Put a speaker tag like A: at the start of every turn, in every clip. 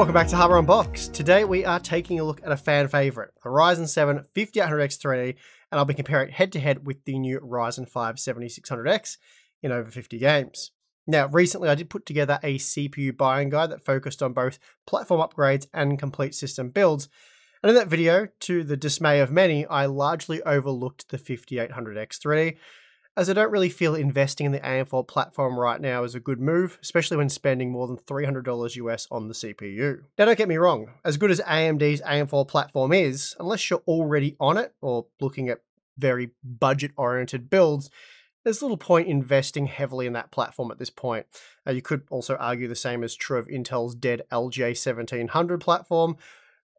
A: Welcome back to Hardware Unboxed. Today we are taking a look at a fan favourite, the Ryzen 7 5800X 3D, and I'll be comparing it head to head with the new Ryzen 5 7600X in over 50 games. Now, recently I did put together a CPU buying guide that focused on both platform upgrades and complete system builds, and in that video, to the dismay of many, I largely overlooked the 5800X 3D, as I don't really feel investing in the AM4 platform right now is a good move, especially when spending more than $300 US on the CPU. Now don't get me wrong, as good as AMD's AM4 platform is, unless you're already on it or looking at very budget-oriented builds, there's little point investing heavily in that platform at this point. You could also argue the same is true of Intel's dead LJ1700 platform,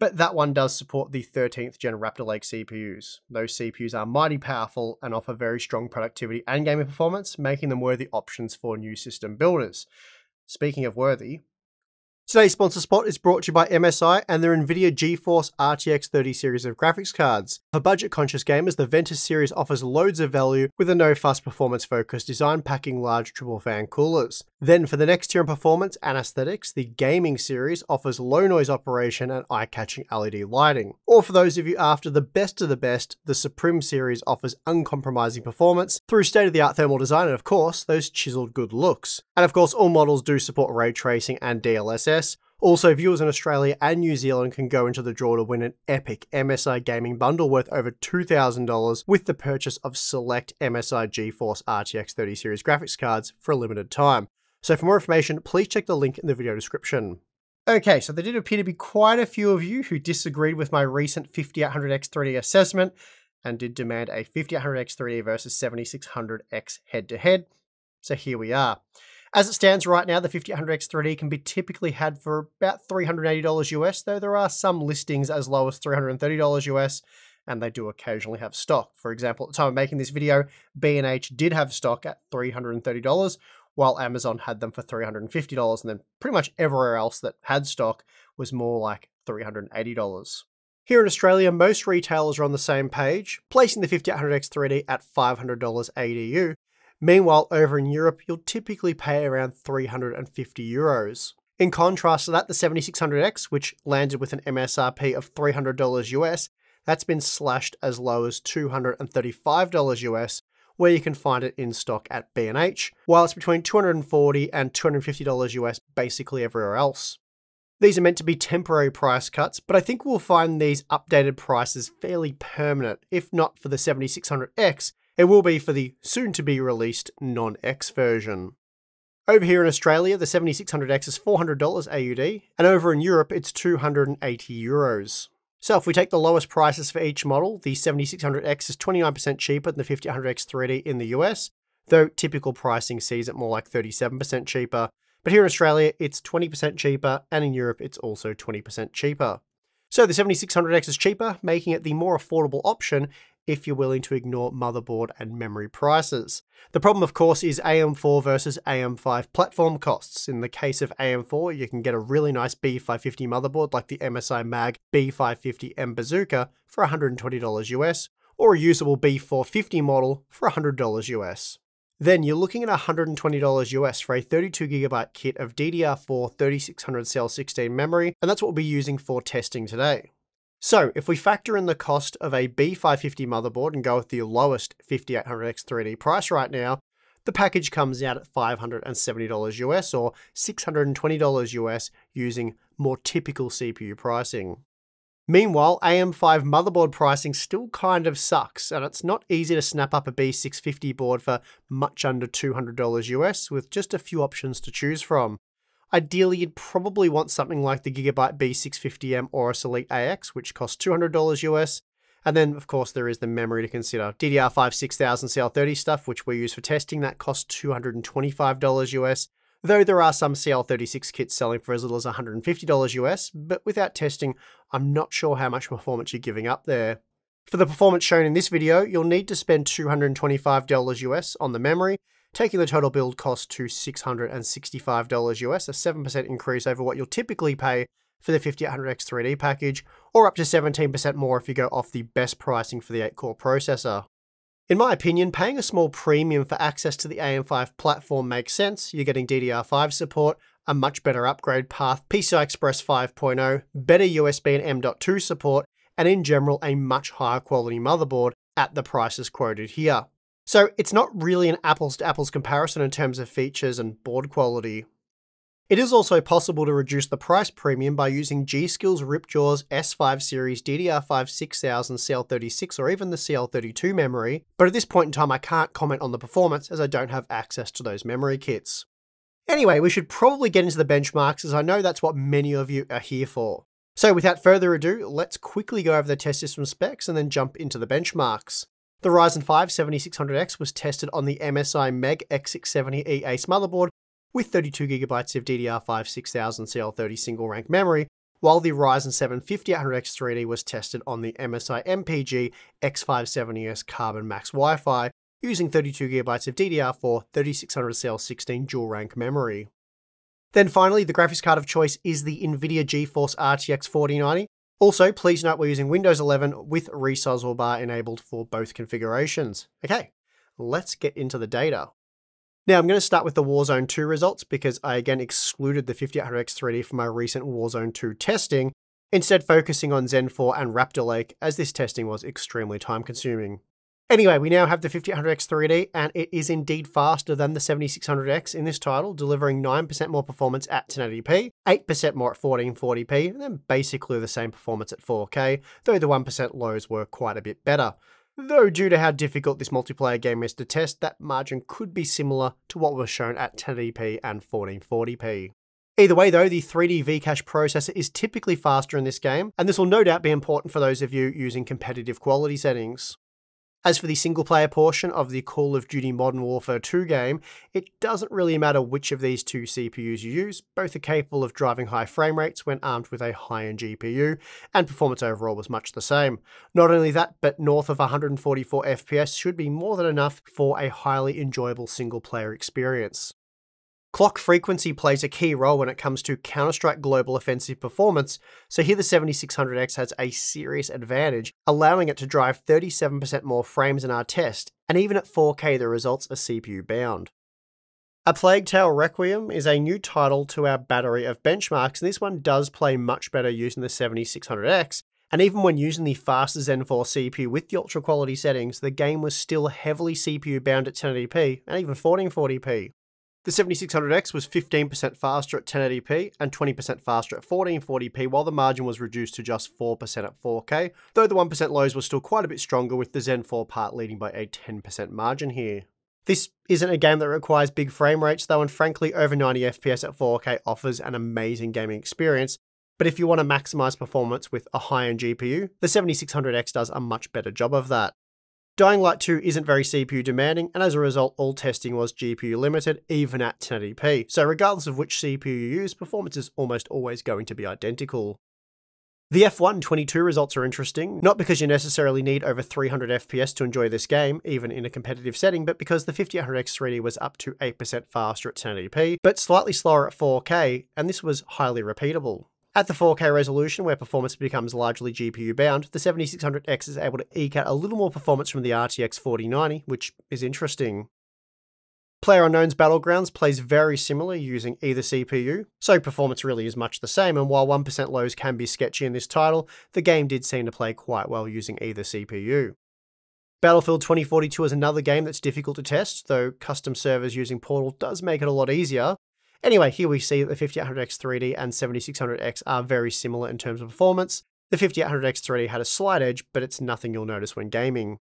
A: but that one does support the 13th gen Raptor Lake CPUs. Those CPUs are mighty powerful and offer very strong productivity and gaming performance, making them worthy options for new system builders. Speaking of worthy, today's sponsor spot is brought to you by MSI and their NVIDIA GeForce RTX 30 series of graphics cards. For budget-conscious gamers, the Ventus series offers loads of value with a no-fuss performance-focused design packing large triple-fan coolers. Then for the next tier in performance and aesthetics, the Gaming series offers low-noise operation and eye-catching LED lighting. Or for those of you after the best of the best, the Supreme series offers uncompromising performance through state-of-the-art thermal design and, of course, those chiseled good looks. And of course, all models do support ray tracing and DLSS. Also, viewers in Australia and New Zealand can go into the draw to win an epic MSI gaming bundle worth over $2,000 with the purchase of select MSI GeForce RTX 30 series graphics cards for a limited time. So for more information, please check the link in the video description. Okay, so there did appear to be quite a few of you who disagreed with my recent 5800X 3D assessment and did demand a 5800X 3D versus 7600X head-to-head. So here we are. As it stands right now, the 5800X 3D can be typically had for about $380 US, though there are some listings as low as $330 US, and they do occasionally have stock. For example, at the time of making this video, B&H did have stock at $330, while Amazon had them for $350, and then pretty much everywhere else that had stock was more like $380. Here in Australia, most retailers are on the same page, placing the 5800X 3D at $500 ADU. Meanwhile, over in Europe, you'll typically pay around 350 euros. In contrast to that, the 7600X, which landed with an MSRP of $300 US, that's been slashed as low as $235 US, where you can find it in stock at B&H, while it's between $240 and $250 US basically everywhere else. These are meant to be temporary price cuts, but I think we'll find these updated prices fairly permanent. If not for the 7600X, it will be for the soon-to-be-released non-X version. Over here in Australia, the 7600X is $400 AUD, and over in Europe, it's 280 euros. So if we take the lowest prices for each model, the 7600X is 29% cheaper than the 5800X 3D in the US, though typical pricing sees it more like 37% cheaper. But here in Australia, it's 20% cheaper, and in Europe, it's also 20% cheaper. So the 7600X is cheaper, making it the more affordable option if you're willing to ignore motherboard and memory prices. The problem, of course, is AM4 versus AM5 platform costs. In the case of AM4, you can get a really nice B550 motherboard like the MSI Mag B550M Bazooka for $120 US, or a usable B450 model for $100 US. Then you're looking at $120 US for a 32GB kit of DDR4 3600CL16 memory, and that's what we'll be using for testing today. So if we factor in the cost of a B550 motherboard and go with the lowest 5800X 3D price right now, the package comes out at $570 US or $620 US using more typical CPU pricing. Meanwhile, AM5 motherboard pricing still kind of sucks, and it's not easy to snap up a B650 board for much under $200 US with just a few options to choose from. Ideally, you'd probably want something like the Gigabyte B650M Aorus Elite AX, which costs $200 US. And then, of course, there is the memory to consider. DDR5 6000 CL30 stuff, which we use for testing, that costs $225 US. Though there are some CL36 kits selling for as little as $150 US, but without testing, I'm not sure how much performance you're giving up there. For the performance shown in this video, you'll need to spend $225 US on the memory, taking the total build cost to $665 US, a 7% increase over what you'll typically pay for the 5800X 3D package, or up to 17% more if you go off the best pricing for the 8-core processor. In my opinion, paying a small premium for access to the AM5 platform makes sense. You're getting DDR5 support, a much better upgrade path, PCI Express 5.0, better USB and M.2 support, and in general a much higher quality motherboard at the prices quoted here. So it's not really an apples to apples comparison in terms of features and board quality. It is also possible to reduce the price premium by using G.Skill's Ripjaws S5 series DDR5 6000 CL36 or even the CL32 memory, but at this point in time I can't comment on the performance as I don't have access to those memory kits. Anyway, we should probably get into the benchmarks as I know that's what many of you are here for. So without further ado, let's quickly go over the test system specs and then jump into the benchmarks. The Ryzen 5 7600X was tested on the MSI MEG X670E Ace motherboard with 32GB of DDR5 6000 CL30 single rank memory, while the Ryzen 7 5800X 3D was tested on the MSI MPG X570S Carbon Max Wi-Fi using 32GB of DDR4 3600CL16 dual rank memory. Then finally, the graphics card of choice is the NVIDIA GeForce RTX 4090. Also, please note we're using Windows 11 with resizable bar enabled for both configurations. Okay, let's get into the data. Now I'm going to start with the Warzone 2 results because I again excluded the 5800X 3D from my recent Warzone 2 testing, instead focusing on Zen 4 and Raptor Lake as this testing was extremely time consuming. Anyway, we now have the 5800X 3D and it is indeed faster than the 7600X in this title, delivering 9% more performance at 1080p, 8% more at 1440p, and then basically the same performance at 4K, though the 1% lows were quite a bit better. Though due to how difficult this multiplayer game is to test, that margin could be similar to what was shown at 1080p and 1440p. Either way though, the 3D Vcache processor is typically faster in this game, and this will no doubt be important for those of you using competitive quality settings. As for the single player portion of the Call of Duty Modern Warfare 2 game, it doesn't really matter which of these two CPUs you use, both are capable of driving high frame rates when armed with a high-end GPU, and performance overall was much the same. Not only that, but north of 144 FPS should be more than enough for a highly enjoyable single player experience. Clock frequency plays a key role when it comes to Counter-Strike Global Offensive performance, so here the 7600X has a serious advantage, allowing it to drive 37% more frames in our test, and even at 4K the results are CPU bound. A Plague Tale Requiem is a new title to our battery of benchmarks, and this one does play much better using the 7600X, and even when using the faster Zen 4 CPU with the ultra quality settings, the game was still heavily CPU bound at 1080p and even 1440p. The 7600X was 15% faster at 1080p and 20% faster at 1440p, while the margin was reduced to just 4% at 4K, though the 1% lows were still quite a bit stronger with the Zen 4 part leading by a 10% margin here. This isn't a game that requires big frame rates though, and frankly over 90 FPS at 4K offers an amazing gaming experience, but if you want to maximize performance with a high-end GPU, the 7600X does a much better job of that. Dying Light 2 isn't very CPU demanding, and as a result all testing was GPU limited even at 1080p, so regardless of which CPU you use, performance is almost always going to be identical. The F1 22 results are interesting, not because you necessarily need over 300 FPS to enjoy this game, even in a competitive setting, but because the 5800X 3D was up to 8% faster at 1080p, but slightly slower at 4K, and this was highly repeatable. At the 4K resolution, where performance becomes largely GPU bound, the 7600X is able to eke out a little more performance from the RTX 4090, which is interesting. PlayerUnknown's Battlegrounds plays very similar using either CPU, so performance really is much the same, and while 1% lows can be sketchy in this title, the game did seem to play quite well using either CPU. Battlefield 2042 is another game that's difficult to test, though custom servers using Portal does make it a lot easier. Anyway, here we see that the 5800X 3D and 7600X are very similar in terms of performance. The 5800X 3D had a slight edge, but it's nothing you'll notice when gaming.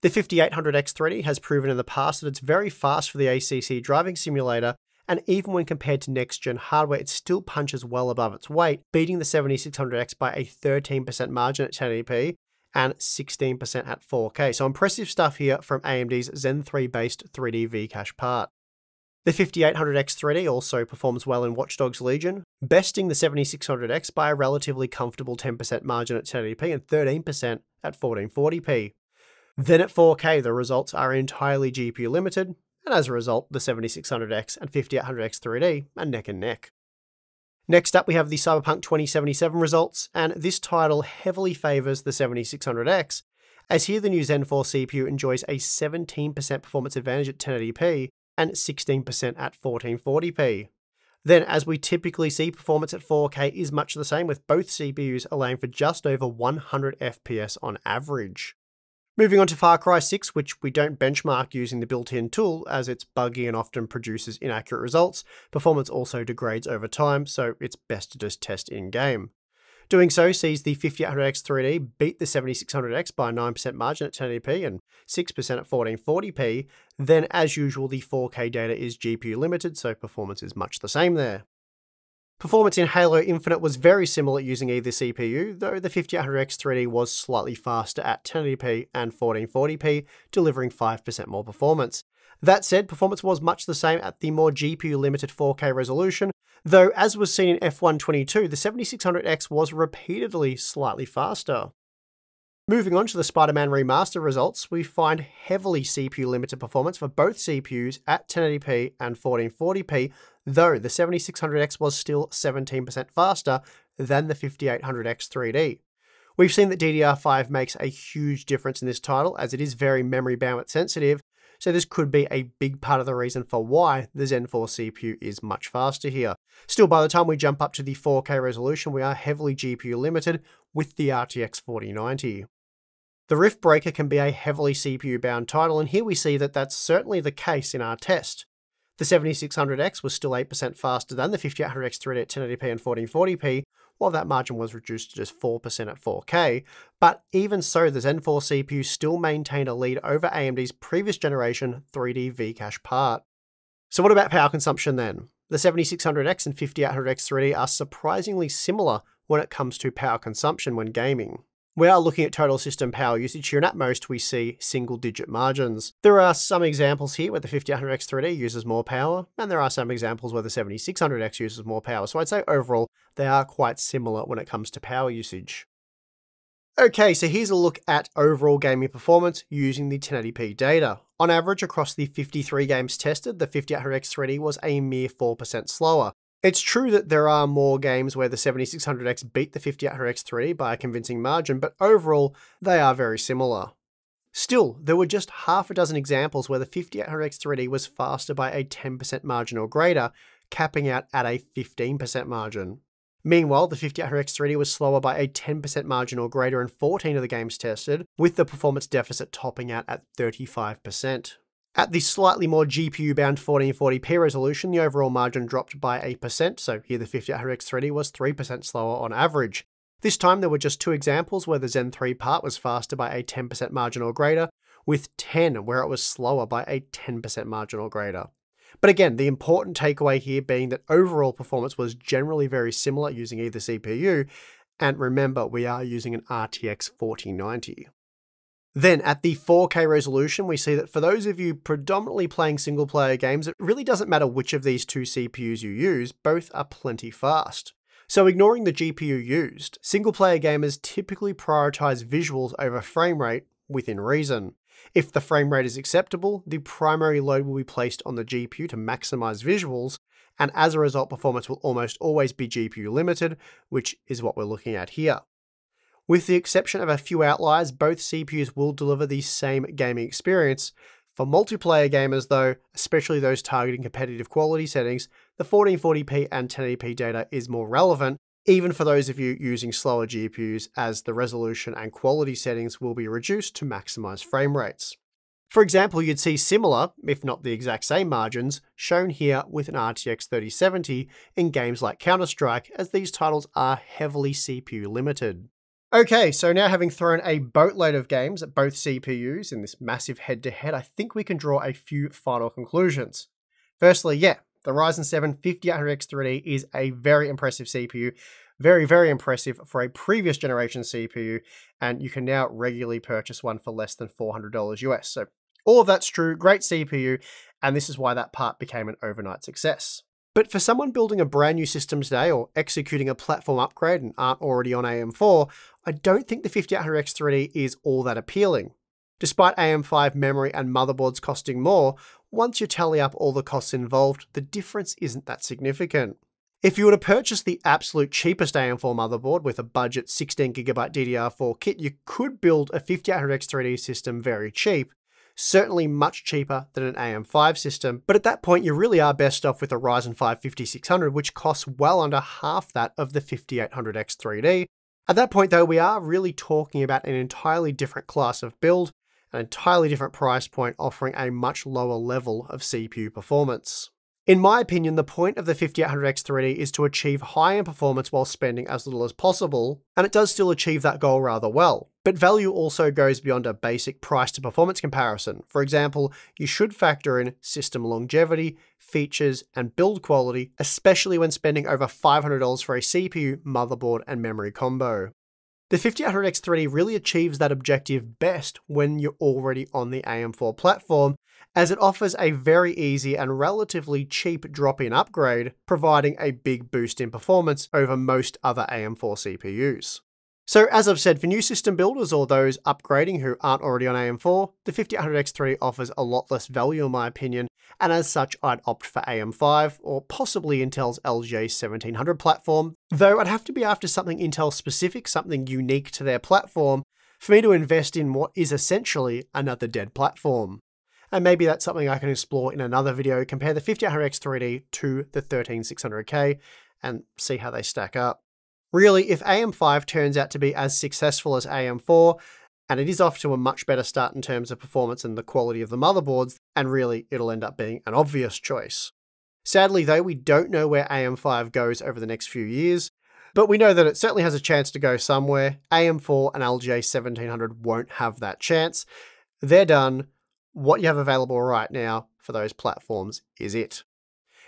A: The 5800X 3D has proven in the past that it's very fast for the ACC driving simulator, and even when compared to next-gen hardware, it still punches well above its weight, beating the 7600X by a 13% margin at 1080p and 16% at 4K. So impressive stuff here from AMD's Zen 3 based 3D Vcache part. The 5800X 3D also performs well in Watch Dogs Legion, besting the 7600X by a relatively comfortable 10% margin at 1080p and 13% at 1440p. Then at 4K, the results are entirely GPU limited, and as a result, the 7600X and 5800X 3D are neck and neck. Next up, we have the Cyberpunk 2077 results, and this title heavily favours the 7600X, as here the new Zen 4 CPU enjoys a 17% performance advantage at 1080p, and 16% at 1440p. Then, as we typically see, performance at 4K is much the same, with both CPUs allowing for just over 100 FPS on average. Moving on to Far Cry 6, which we don't benchmark using the built-in tool as it's buggy and often produces inaccurate results. Performance also degrades over time, so it's best to just test in-game. Doing so sees the 5800X 3D beat the 7600X by a 9% margin at 1080p and 6% at 1440p. Then, as usual, the 4K data is GPU limited, so performance is much the same there. Performance in Halo Infinite was very similar using either CPU, though the 5800X 3D was slightly faster at 1080p and 1440p, delivering 5% more performance. That said, performance was much the same at the more GPU-limited 4K resolution, though as was seen in F1 22, the 7600X was repeatedly slightly faster. Moving on to the Spider-Man Remaster results, we find heavily CPU-limited performance for both CPUs at 1080p and 1440p, though the 7600X was still 17% faster than the 5800X 3D. We've seen that DDR5 makes a huge difference in this title, as it is very memory bandwidth sensitive, so this could be a big part of the reason for why the Zen 4 CPU is much faster here. Still, by the time we jump up to the 4K resolution, we are heavily GPU limited with the RTX 4090. The Rift Breaker can be a heavily CPU-bound title, and here we see that that's certainly the case in our test. The 7600X was still 8% faster than the 5800X 3D at 1080p and 1440p, while that margin was reduced to just 4% at 4K, but even so, the Zen 4 CPU still maintained a lead over AMD's previous generation 3D V-Cache part. So what about power consumption then? The 7600X and 5800X 3D are surprisingly similar when it comes to power consumption when gaming. We are looking at total system power usage here, and at most we see single-digit margins. There are some examples here where the 5800X 3D uses more power, and there are some examples where the 7600X uses more power, so I'd say overall they are quite similar when it comes to power usage. Okay, so here's a look at overall gaming performance using the 1080p data. On average, across the 53 games tested, the 5800X 3D was a mere 4% slower. It's true that there are more games where the 7600X beat the 5800X 3D by a convincing margin, but overall, they are very similar. Still, there were just half a dozen examples where the 5800X 3D was faster by a 10% margin or greater, capping out at a 15% margin. Meanwhile, the 5800X 3D was slower by a 10% margin or greater in 14 of the games tested, with the performance deficit topping out at 35%. At the slightly more GPU-bound 1440p resolution, the overall margin dropped by 8%, so here the 5800X 3D was 3% slower on average. This time there were just 2 examples where the Zen 3 part was faster by a 10% margin or greater, with 10 where it was slower by a 10% margin or greater. But again, the important takeaway here being that overall performance was generally very similar using either CPU, and remember, we are using an RTX 4090. Then at the 4K resolution, we see that for those of you predominantly playing single player games, it really doesn't matter which of these 2 CPUs you use, both are plenty fast. So ignoring the GPU used, single player gamers typically prioritize visuals over frame rate within reason. If the frame rate is acceptable, the primary load will be placed on the GPU to maximize visuals, and as a result, performance will almost always be GPU limited, which is what we're looking at here. With the exception of a few outliers, both CPUs will deliver the same gaming experience. For multiplayer gamers though, especially those targeting competitive quality settings, the 1440p and 1080p data is more relevant, even for those of you using slower GPUs, as the resolution and quality settings will be reduced to maximize frame rates. For example, you'd see similar, if not the exact same margins, shown here with an RTX 3070 in games like Counter-Strike, as these titles are heavily CPU limited. Okay, so now having thrown a boatload of games at both CPUs in this massive head-to-head, I think we can draw a few final conclusions. Firstly, yeah, the Ryzen 7 5800X 3D is a very impressive CPU, very, very impressive for a previous generation CPU, and you can now regularly purchase one for less than $400 US. So all of that's true, great CPU, and this is why that part became an overnight success. But for someone building a brand new system today or executing a platform upgrade and aren't already on AM4, I don't think the 5800X 3D is all that appealing. Despite AM5 memory and motherboards costing more, once you tally up all the costs involved, the difference isn't that significant. If you were to purchase the absolute cheapest AM4 motherboard with a budget 16GB DDR4 kit, you could build a 5800X 3D system very cheap. Certainly much cheaper than an AM5 system, but at that point you really are best off with a Ryzen 5 5600, which costs well under half that of the 5800X 3D. At that point though, we are really talking about an entirely different class of build, an entirely different price point offering a much lower level of CPU performance. In my opinion, the point of the 5800X 3D is to achieve high-end performance while spending as little as possible, and it does still achieve that goal rather well. But value also goes beyond a basic price to performance comparison. For example, you should factor in system longevity, features, and build quality, especially when spending over $500 for a CPU, motherboard, and memory combo. The 5800X 3D really achieves that objective best when you're already on the AM4 platform, as it offers a very easy and relatively cheap drop-in upgrade, providing a big boost in performance over most other AM4 CPUs. So as I've said, for new system builders or those upgrading who aren't already on AM4, the 5800X 3D offers a lot less value in my opinion, and as such I'd opt for AM5 or possibly Intel's LGA 1700 platform, though I'd have to be after something Intel specific, something unique to their platform, for me to invest in what is essentially another dead platform. And maybe that's something I can explore in another video, compare the 5800X 3D to the 13600K and see how they stack up. Really, if AM5 turns out to be as successful as AM4, and it is off to a much better start in terms of performance and the quality of the motherboards, and really it'll end up being an obvious choice. Sadly though, we don't know where AM5 goes over the next few years, but we know that it certainly has a chance to go somewhere. AM4 and LGA 1700 won't have that chance. They're done. What you have available right now for those platforms is it.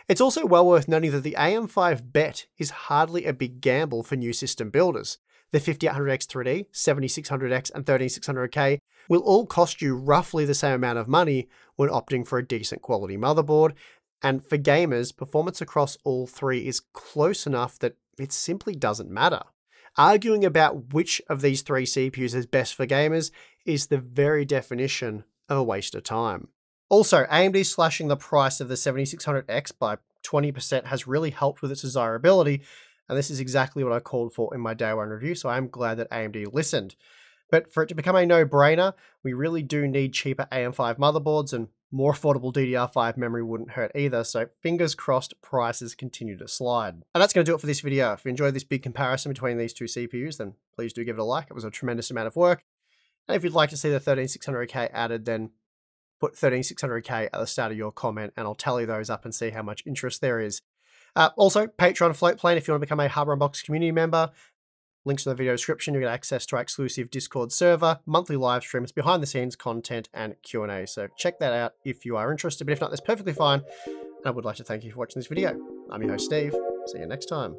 A: It's also well worth noting that the AM5 bet is hardly a big gamble for new system builders. The 5800X 3D, 7600X and 13600K will all cost you roughly the same amount of money when opting for a decent quality motherboard, and for gamers, performance across all three is close enough that it simply doesn't matter. Arguing about which of these three CPUs is best for gamers is the very definition of a waste of time. Also, AMD slashing the price of the 7600X by 20% has really helped with its desirability, and this is exactly what I called for in my day one review, so I'm glad that AMD listened. But for it to become a no-brainer, we really do need cheaper AM5 motherboards, and more affordable DDR5 memory wouldn't hurt either, so fingers crossed prices continue to slide. And that's going to do it for this video. If you enjoyed this big comparison between these two CPUs, then please do give it a like. It was a tremendous amount of work. And if you'd like to see the 13600K added, then put 13600K at the start of your comment and I'll tally those up and see how much interest there is. Also, Patreon Float Plane if you want to become a Hardware Unboxed community member. Links in the video description. You get access to our exclusive Discord server, monthly live streams, behind the scenes content, and Q&A. So check that out if you are interested, but if not, that's perfectly fine. And I would like to thank you for watching this video. I'm your host, Steve. See you next time.